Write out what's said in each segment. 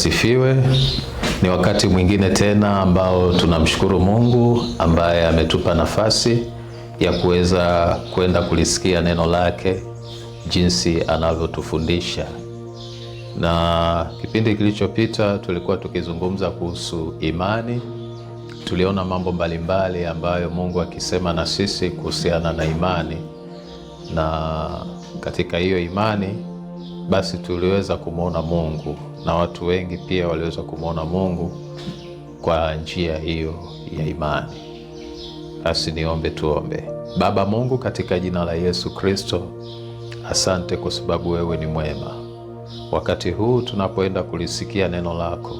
asifiwe. Ni wakati mwingine tena ambao tunamshukuru Mungu ambaye ametupa nafasi ya kuweza kwenda kulisikia neno lake jinsi anavyotufundisha. Na kipindi kilichopita tulikuwa tukizungumza kuhusu imani. Tuliona mambo mbalimbali ambayo Mungu akisema na sisi kuhusiana na imani. Na katika hiyo imani basi tuliweza kumwona Mungu, na watu wengi pia waliweza kumwona Mungu kwa njia hiyo ya imani. Basi niombe, tuombe. Baba Mungu, katika jina la Yesu Kristo, asante kwa sababu wewe ni mwema. Wakati huu tunapoenda kulisikia neno lako,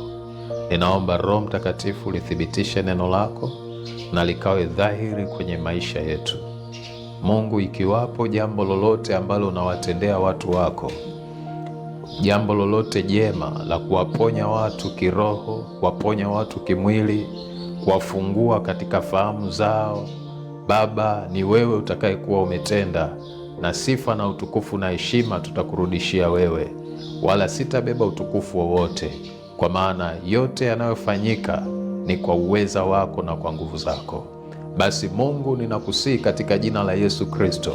ninaomba Roho Mtakatifu lithibitishe neno lako na likawe dhahiri kwenye maisha yetu. Mungu, ikiwapo jambo lolote ambalo unawatendea watu wako, jambo lolote jema la kuwaponya watu kiroho, kuwaponya watu kimwili, kuwafungua katika fahamu zao, Baba, ni wewe utakayekuwa umetenda, na sifa na utukufu na heshima tutakurudishia wewe, wala sitabeba utukufu wowote, kwa maana yote yanayofanyika ni kwa uweza wako na kwa nguvu zako. Basi Mungu, ninakusihi katika jina la Yesu Kristo,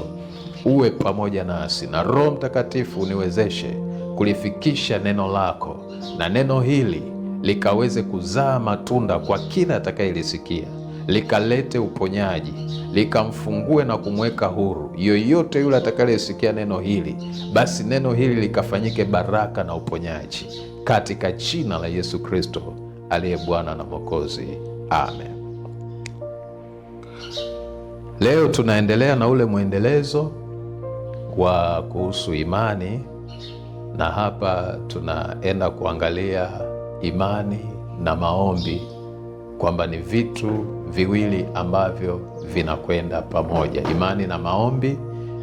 uwe pamoja nasi, na Roho Mtakatifu uniwezeshe kulifikisha neno lako, na neno hili likaweze kuzaa matunda kwa kila atakayelisikia, likalete uponyaji, likamfungue na kumweka huru yoyote yule atakayelisikia neno hili. Basi neno hili likafanyike baraka na uponyaji, katika jina la Yesu Kristo aliye Bwana na Mwokozi. Amen. Leo tunaendelea na ule mwendelezo wa kuhusu imani, na hapa tunaenda kuangalia imani na maombi, kwamba ni vitu viwili ambavyo vinakwenda pamoja. Imani na maombi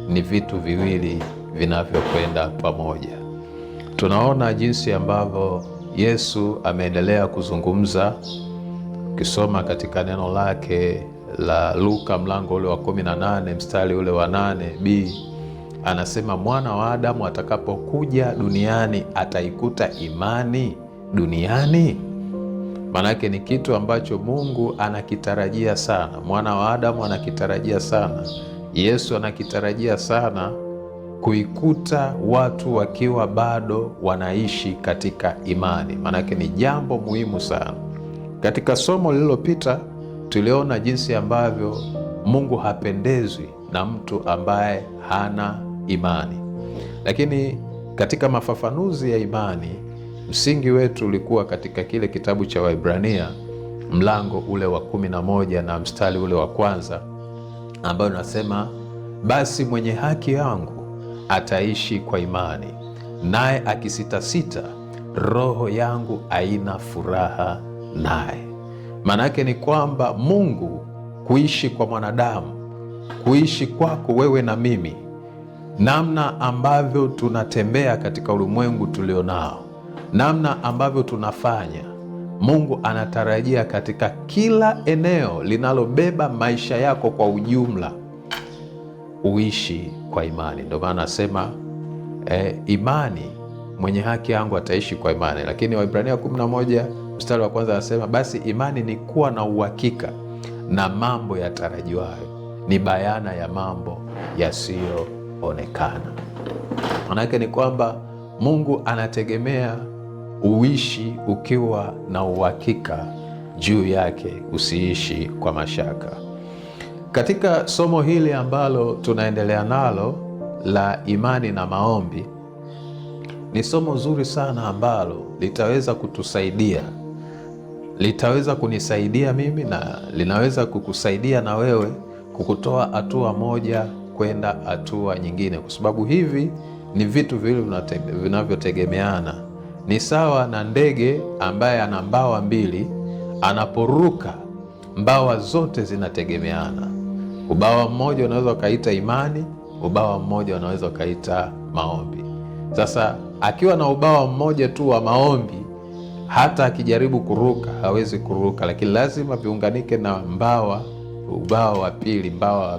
ni vitu viwili vinavyokwenda pamoja. Tunaona jinsi ambavyo Yesu ameendelea kuzungumza. Ukisoma katika neno lake la Luka mlango ule wa 18 mstari ule wa 8b, anasema mwana wa Adamu atakapokuja duniani ataikuta imani duniani? Manake ni kitu ambacho Mungu anakitarajia sana, mwana wa Adamu anakitarajia sana, Yesu anakitarajia sana, kuikuta watu wakiwa bado wanaishi katika imani. Manake ni jambo muhimu sana. Katika somo lililopita tuliona jinsi ambavyo Mungu hapendezwi na mtu ambaye hana imani. Lakini katika mafafanuzi ya imani, msingi wetu ulikuwa katika kile kitabu cha Waebrania mlango ule wa 11 na mstari ule wa kwanza, ambayo nasema, basi mwenye haki yangu ataishi kwa imani, naye akisitasita, roho yangu haina furaha naye. Maanake ni kwamba Mungu kuishi kwa mwanadamu, kuishi kwako wewe na mimi, namna ambavyo tunatembea katika ulimwengu tulionao, namna ambavyo tunafanya, Mungu anatarajia katika kila eneo linalobeba maisha yako kwa ujumla uishi kwa imani. Ndio maana nasema imani, mwenye haki yangu ataishi kwa imani. Lakini Waebrania 11 mstari wa kwanza anasema, basi imani ni kuwa na uhakika na mambo yatarajiwayo, ni bayana ya mambo yasiyoonekana. Manake ni kwamba Mungu anategemea uishi ukiwa na uhakika juu yake, usiishi kwa mashaka. Katika somo hili ambalo tunaendelea nalo la imani na maombi, ni somo zuri sana ambalo litaweza kutusaidia, litaweza kunisaidia mimi na linaweza kukusaidia na wewe, kukutoa hatua moja kwenda hatua nyingine, kwa sababu hivi ni vitu viwili vinavyotegemeana. Ni sawa na ndege ambaye ana mbawa mbili, anaporuka mbawa zote zinategemeana. Ubawa mmoja unaweza ukaita imani, ubawa mmoja unaweza ukaita maombi. Sasa akiwa na ubawa mmoja tu wa maombi, hata akijaribu kuruka hawezi kuruka, lakini lazima viunganike na ubawa wa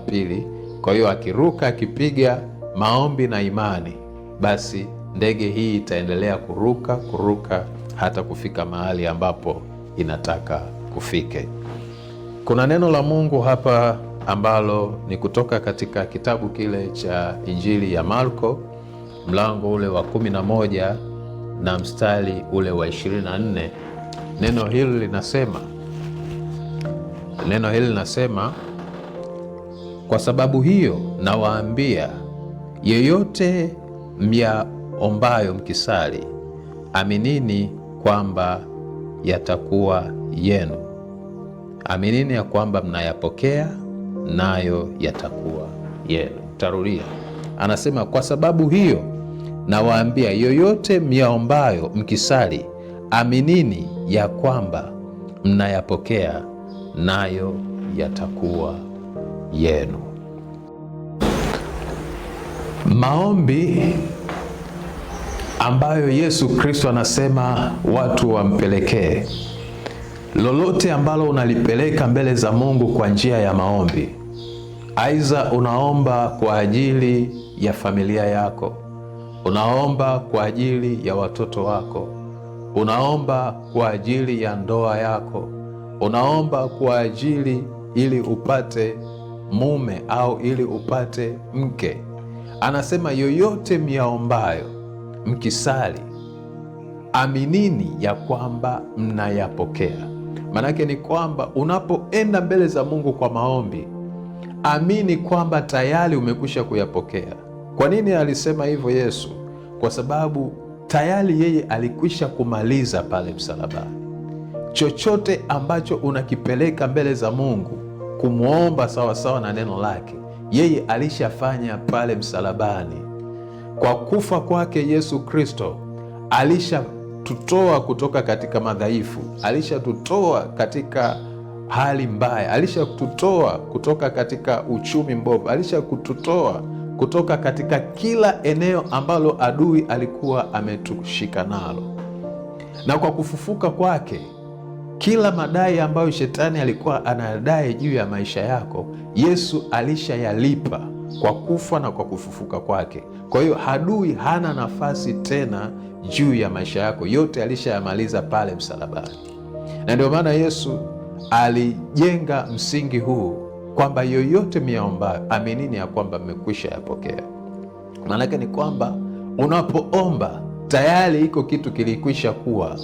pili. Kwa hiyo akiruka, akipiga maombi na imani, basi ndege hii itaendelea kuruka hata kufika mahali ambapo inataka kufike. Kuna neno la Mungu hapa ambalo ni kutoka katika kitabu kile cha Injili ya Marko, mlango ule wa 11 na mstari ule wa 24. Neno hili linasema, kwa sababu hiyo nawaambia, yeyote myaombayo mkisali, aminini kwamba yatakuwa yenu. Aminini ya kwamba mnayapokea, nayo yatakuwa yenu. Tarudia, anasema kwa sababu hiyo nawaambia, yoyote myaombayo mkisali, aminini ya kwamba mnayapokea, nayo yatakuwa yenu. Maombi ambayo Yesu Kristo anasema watu wampelekee, lolote ambalo unalipeleka mbele za Mungu kwa njia ya maombi, aidha unaomba kwa ajili ya familia yako, unaomba kwa ajili ya watoto wako, unaomba kwa ajili ya ndoa yako, unaomba kwa ajili ili upate mume au ili upate mke, anasema yoyote myaombayo mkisali, aminini ya kwamba mnayapokea. Manake ni kwamba unapoenda mbele za Mungu kwa maombi, amini kwamba tayari umekwisha kuyapokea. Kwa nini alisema hivyo Yesu? Kwa sababu tayari yeye alikwisha kumaliza pale msalabani. Chochote ambacho unakipeleka mbele za Mungu kumwomba sawasawa na neno lake, yeye alishafanya pale msalabani. Kwa kufa kwake Yesu Kristo alishatutoa kutoka katika madhaifu, alishatutoa katika hali mbaya, alishatutoa kutoka katika uchumi mbovu, alishakututoa kutoka katika kila eneo ambalo adui alikuwa ametushika nalo. Na kwa kufufuka kwake, kila madai ambayo shetani alikuwa anadai juu ya maisha yako, Yesu alishayalipa kwa kufa na kwa kufufuka kwake. Kwa hiyo adui hana nafasi tena juu ya maisha yako, yote alishayamaliza pale msalabani. Na ndio maana Yesu alijenga msingi huu kwamba yoyote myaombayo, aminini ya kwamba mmekwisha yapokea. Maanake ni kwamba unapoomba tayari iko kitu kilikwisha kuwa.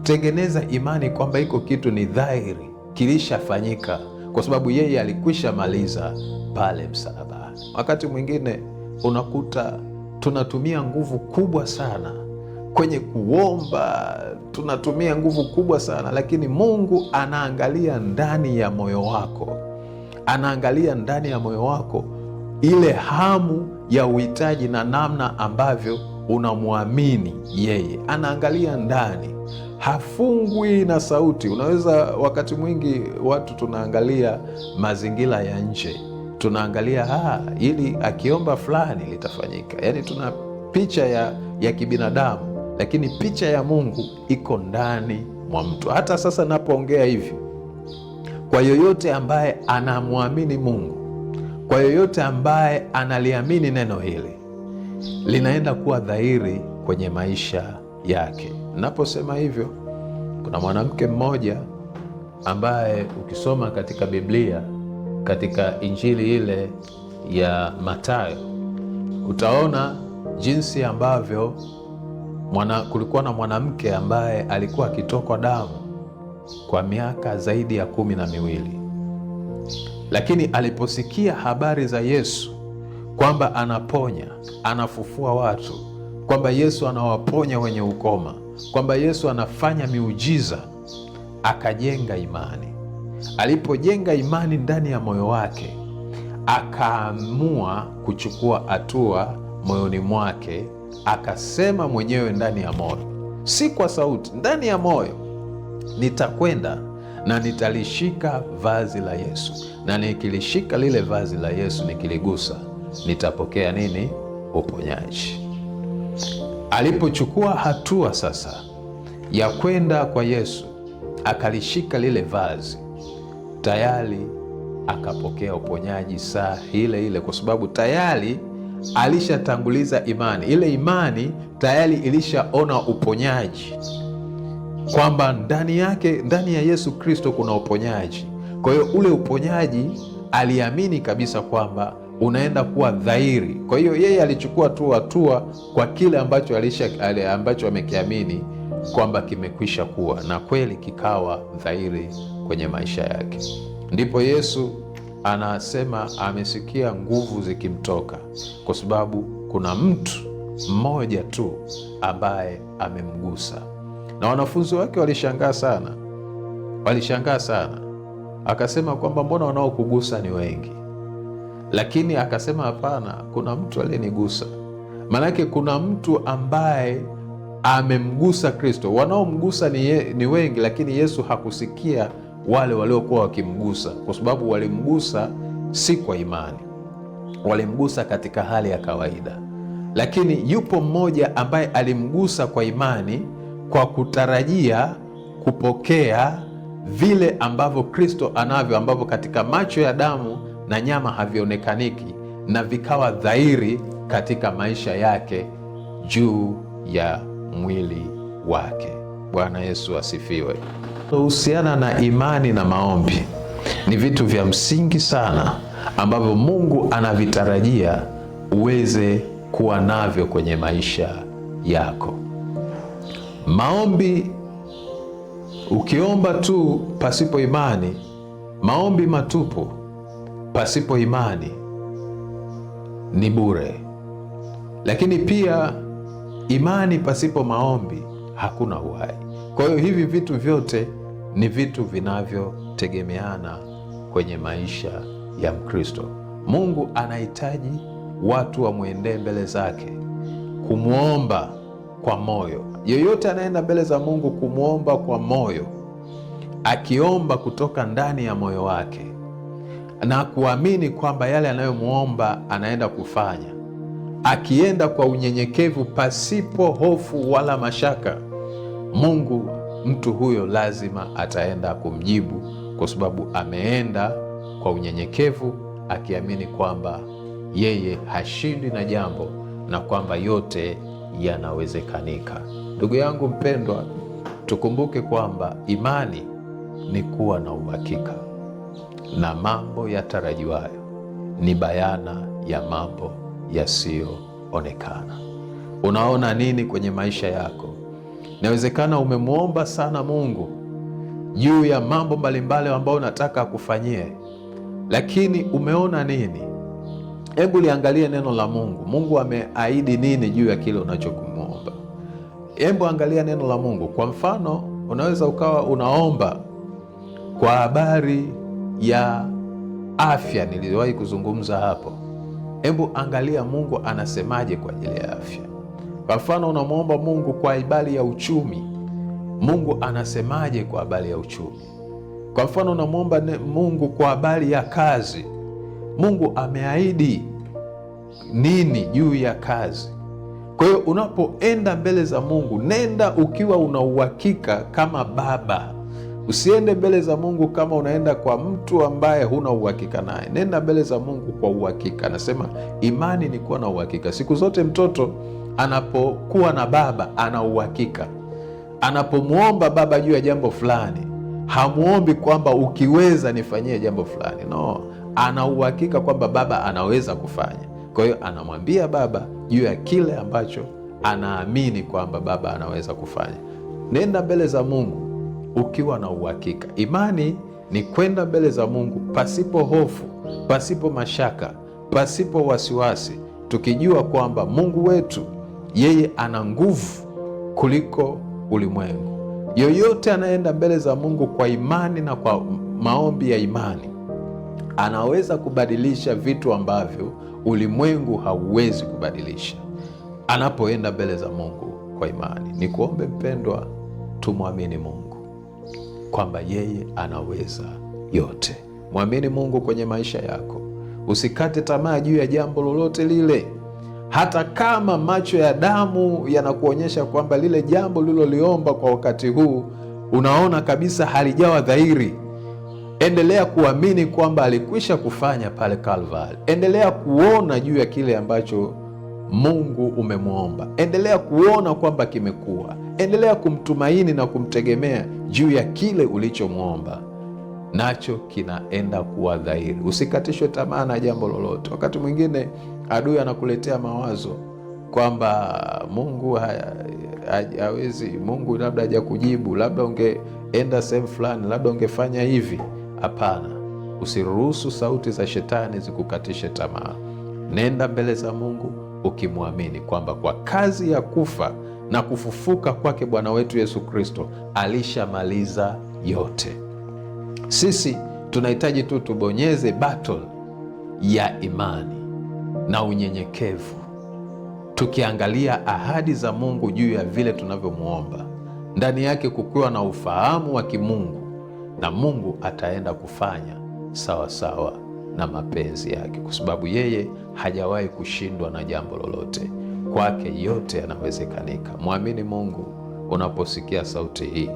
Tengeneza imani kwamba iko kitu ni dhahiri, kilishafanyika, kwa sababu yeye alikwisha maliza pale msalabani. Wakati mwingine unakuta tunatumia nguvu kubwa sana kwenye kuomba, tunatumia nguvu kubwa sana, lakini Mungu anaangalia ndani ya moyo wako, anaangalia ndani ya moyo wako ile hamu ya uhitaji na namna ambavyo unamwamini yeye. Anaangalia ndani, hafungwi na sauti. Unaweza wakati mwingi watu tunaangalia mazingira ya nje, tunaangalia ili akiomba fulani litafanyika, yaani tuna picha ya kibinadamu, lakini picha ya Mungu iko ndani mwa mtu. Hata sasa napoongea hivi, kwa yoyote ambaye anamwamini Mungu, kwa yoyote ambaye analiamini neno hili, linaenda kuwa dhahiri kwenye maisha yake. Naposema hivyo, kuna mwanamke mmoja ambaye ukisoma katika Biblia, katika Injili ile ya Mathayo, utaona jinsi ambavyo kulikuwa na mwanamke ambaye alikuwa akitokwa damu kwa miaka zaidi ya 12. Lakini aliposikia habari za Yesu kwamba anaponya, anafufua watu, kwamba Yesu anawaponya wenye ukoma, kwamba Yesu anafanya miujiza, akajenga imani. Alipojenga imani ndani ya moyo wake, akaamua kuchukua hatua moyoni mwake, akasema mwenyewe ndani ya moyo, si kwa sauti, ndani ya moyo, nitakwenda na nitalishika vazi la Yesu, na nikilishika lile vazi la Yesu, nikiligusa, nitapokea nini? Uponyaji. Alipochukua hatua sasa ya kwenda kwa Yesu, akalishika lile vazi, tayari akapokea uponyaji saa ile ile, kwa sababu tayari alishatanguliza imani. Ile imani tayari ilishaona uponyaji. kwamba ndani ya Yesu Kristo kuna uponyaji. Kwa hiyo ule uponyaji aliamini kabisa kwamba unaenda kuwa dhahiri. Kwa hiyo yeye alichukua tu hatua kwa kile ambacho amekiamini kwamba kimekwisha kuwa, na kweli kikawa dhahiri kwenye maisha yake. Ndipo Yesu anasema amesikia nguvu zikimtoka, kwa sababu kuna mtu mmoja tu ambaye amemgusa. Na wanafunzi wake walishangaa sana, akasema kwamba mbona wanaokugusa ni wengi? Lakini akasema hapana, kuna mtu aliyenigusa. Maanake kuna mtu ambaye amemgusa Kristo. Wanaomgusa ni wengi, lakini Yesu hakusikia wale waliokuwa wakimgusa, kwa sababu walimgusa si kwa imani, walimgusa katika hali ya kawaida. Lakini yupo mmoja ambaye alimgusa kwa imani, kwa kutarajia kupokea vile ambavyo Kristo anavyo, ambavyo katika macho ya damu na nyama havionekaniki, na vikawa dhahiri katika maisha yake juu ya mwili wake. Bwana Yesu asifiwe. Kuhusiana na imani na maombi, ni vitu vya msingi sana ambavyo Mungu anavitarajia uweze kuwa navyo kwenye maisha yako. Maombi, ukiomba tu pasipo imani, maombi matupu pasipo imani ni bure. Lakini pia imani pasipo maombi hakuna uhai. Kwa hiyo hivi vitu vyote ni vitu vinavyotegemeana kwenye maisha ya Mkristo. Mungu anahitaji watu wamwendee mbele zake kumwomba kwa moyo. Yeyote anaenda mbele za Mungu kumwomba kwa moyo, akiomba kutoka ndani ya moyo wake na kuamini kwamba yale anayomwomba anaenda kufanya, akienda kwa unyenyekevu pasipo hofu wala mashaka, Mungu mtu huyo lazima ataenda kumjibu, kwa sababu ameenda kwa unyenyekevu akiamini kwamba yeye hashindi na jambo na kwamba yote yanawezekanika. Ndugu yangu mpendwa, tukumbuke kwamba imani ni kuwa na uhakika na mambo yatarajiwayo, ni bayana ya mambo yasiyoonekana. Unaona nini kwenye maisha yako? Inawezekana umemwomba sana Mungu juu ya mambo mbalimbali ambayo unataka akufanyie, lakini umeona nini? Hebu liangalie neno la Mungu. Mungu ameahidi nini juu ya kile unachokumwomba? Hebu angalia neno la Mungu. Kwa mfano, unaweza ukawa unaomba kwa habari ya afya, niliwahi kuzungumza hapo. Hebu angalia Mungu anasemaje kwa ajili ya afya. Kwa mfano, unamwomba Mungu kwa habari ya uchumi, Mungu anasemaje kwa habari ya uchumi? Kwa mfano, unamwomba Mungu kwa habari ya kazi, Mungu ameahidi nini juu ya kazi? Kwa hiyo unapoenda mbele za Mungu, nenda ukiwa una uhakika kama baba. Usiende mbele za Mungu kama unaenda kwa mtu ambaye huna uhakika naye. Nenda mbele za Mungu kwa uhakika. Nasema imani ni kuwa na uhakika. Siku zote mtoto anapokuwa na baba ana uhakika. Anapomwomba baba juu ya jambo fulani, hamuombi kwamba ukiweza nifanyie jambo fulani. No, ana uhakika kwamba baba anaweza kufanya. Kwa hiyo anamwambia baba juu ya kile ambacho anaamini kwamba baba anaweza kufanya. Nenda mbele za Mungu ukiwa na uhakika. Imani ni kwenda mbele za Mungu pasipo hofu, pasipo mashaka, pasipo wasiwasi, tukijua kwamba Mungu wetu yeye ana nguvu kuliko ulimwengu. Yoyote anaenda mbele za Mungu kwa imani na kwa maombi ya imani, anaweza kubadilisha vitu ambavyo ulimwengu hauwezi kubadilisha, anapoenda mbele za Mungu kwa imani. Ni kuombe mpendwa, tumwamini Mungu kwamba yeye anaweza yote. Mwamini Mungu kwenye maisha yako. Usikate tamaa juu ya jambo lolote lile, hata kama macho ya damu yanakuonyesha kwamba lile jambo liloliomba kwa wakati huu unaona kabisa halijawa dhahiri. Endelea kuamini kwamba alikwisha kufanya pale Kalvari. Endelea kuona juu ya kile ambacho Mungu umemwomba, endelea kuona kwamba kimekuwa. Endelea kumtumaini na kumtegemea juu ya kile ulichomwomba, nacho kinaenda kuwa dhahiri. Usikatishwe tamaa na jambo lolote. Wakati mwingine adui anakuletea mawazo kwamba Mungu hawezi, Mungu labda hajakujibu, labda ungeenda sehemu fulani, labda ungefanya hivi. Hapana, usiruhusu sauti za shetani zikukatishe tamaa. Nenda mbele za Mungu ukimwamini kwamba kwa kazi ya kufa na kufufuka kwake Bwana wetu Yesu Kristo alishamaliza yote. Sisi tunahitaji tu tubonyeze button ya imani na unyenyekevu, tukiangalia ahadi za Mungu juu ya vile tunavyomwomba, ndani yake kukiwa na ufahamu wa kimungu, na Mungu ataenda kufanya sawa sawa na mapenzi yake, kwa sababu yeye hajawahi kushindwa na jambo lolote. Kwake yote yanawezekanika. Mwamini Mungu unaposikia sauti hii.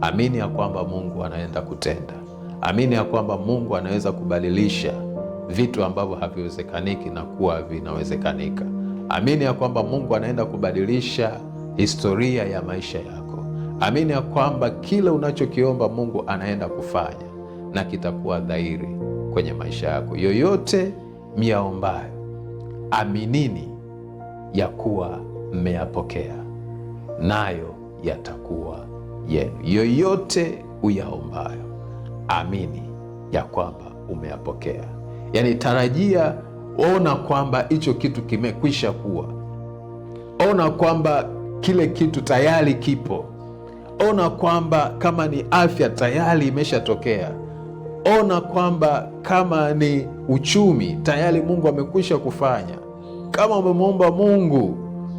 Amini ya kwamba Mungu anaenda kutenda. Amini ya kwamba Mungu anaweza kubadilisha vitu ambavyo haviwezekaniki na kuwa vinawezekanika. Amini ya kwamba Mungu anaenda kubadilisha historia ya maisha yako. Amini ya kwamba kile unachokiomba Mungu anaenda kufanya na kitakuwa dhahiri kwenye maisha yako. Yoyote myaombayo, aminini ya kuwa mmeyapokea, nayo yatakuwa yenu. Yoyote uyaombayo, amini ya kwamba umeyapokea. Yaani tarajia, ona kwamba hicho kitu kimekwisha kuwa. Ona kwamba kile kitu tayari kipo. Ona kwamba kama ni afya tayari imeshatokea. Ona kwamba kama ni uchumi tayari Mungu amekwisha kufanya. Kama umemwomba Mungu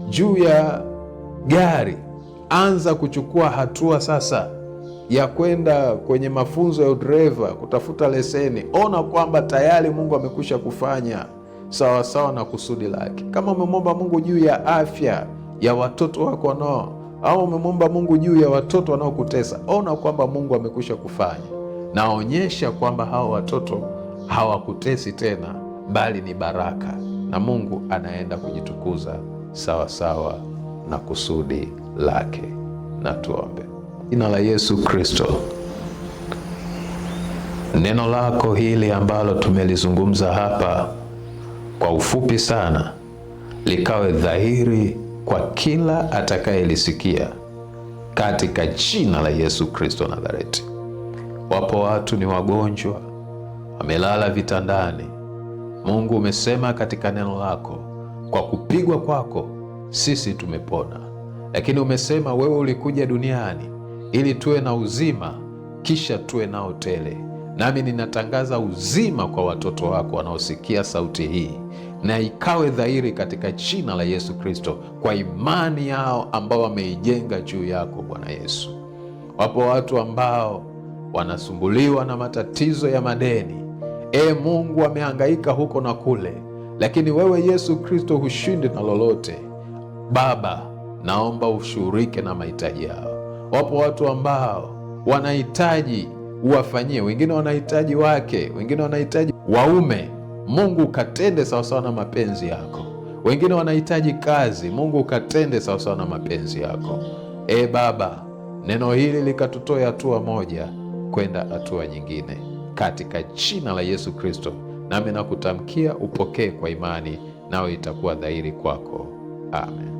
juu ya gari, anza kuchukua hatua sasa ya kwenda kwenye mafunzo ya udereva, kutafuta leseni. Ona kwamba tayari Mungu amekwisha kufanya sawa sawa na kusudi lake. Kama umemwomba Mungu juu ya afya ya watoto wako au umemwomba Mungu juu ya watoto wanaokutesa, ona kwamba Mungu amekwisha kufanya. Naonyesha kwamba hao watoto hawakutesi tena, bali ni baraka, na Mungu anaenda kujitukuza sawa sawa na kusudi lake. Na tuombe. Jina la Yesu Kristo, neno lako hili ambalo tumelizungumza hapa kwa ufupi sana, likawe dhahiri kwa kila atakayelisikia, katika jina la Yesu Kristo Nazareti. Wapo watu ni wagonjwa, wamelala vitandani. Mungu umesema katika neno lako, kwa kupigwa kwako sisi tumepona. Lakini umesema wewe ulikuja duniani ili tuwe na uzima, kisha tuwe nao tele. Nami ninatangaza uzima kwa watoto wako wanaosikia sauti hii, na ikawe dhahiri katika jina la Yesu Kristo, kwa imani yao ambao wameijenga juu yako Bwana Yesu. Wapo watu ambao wanasumbuliwa na matatizo ya madeni. Mungu, wamehangaika huko na kule, lakini wewe Yesu Kristo hushindi na lolote. Baba, naomba ushughulike na mahitaji yao. Wapo watu ambao wanahitaji uwafanyie, wengine wanahitaji wake, wengine wanahitaji waume. Mungu ukatende sawasawa na mapenzi yako. Wengine wanahitaji kazi. Mungu ukatende sawasawa na mapenzi yako. Baba, neno hili likatutoe hatua moja kwenda hatua nyingine, katika jina la Yesu Kristo. Nami nakutamkia upokee kwa imani, nawe itakuwa dhahiri kwako. Amen.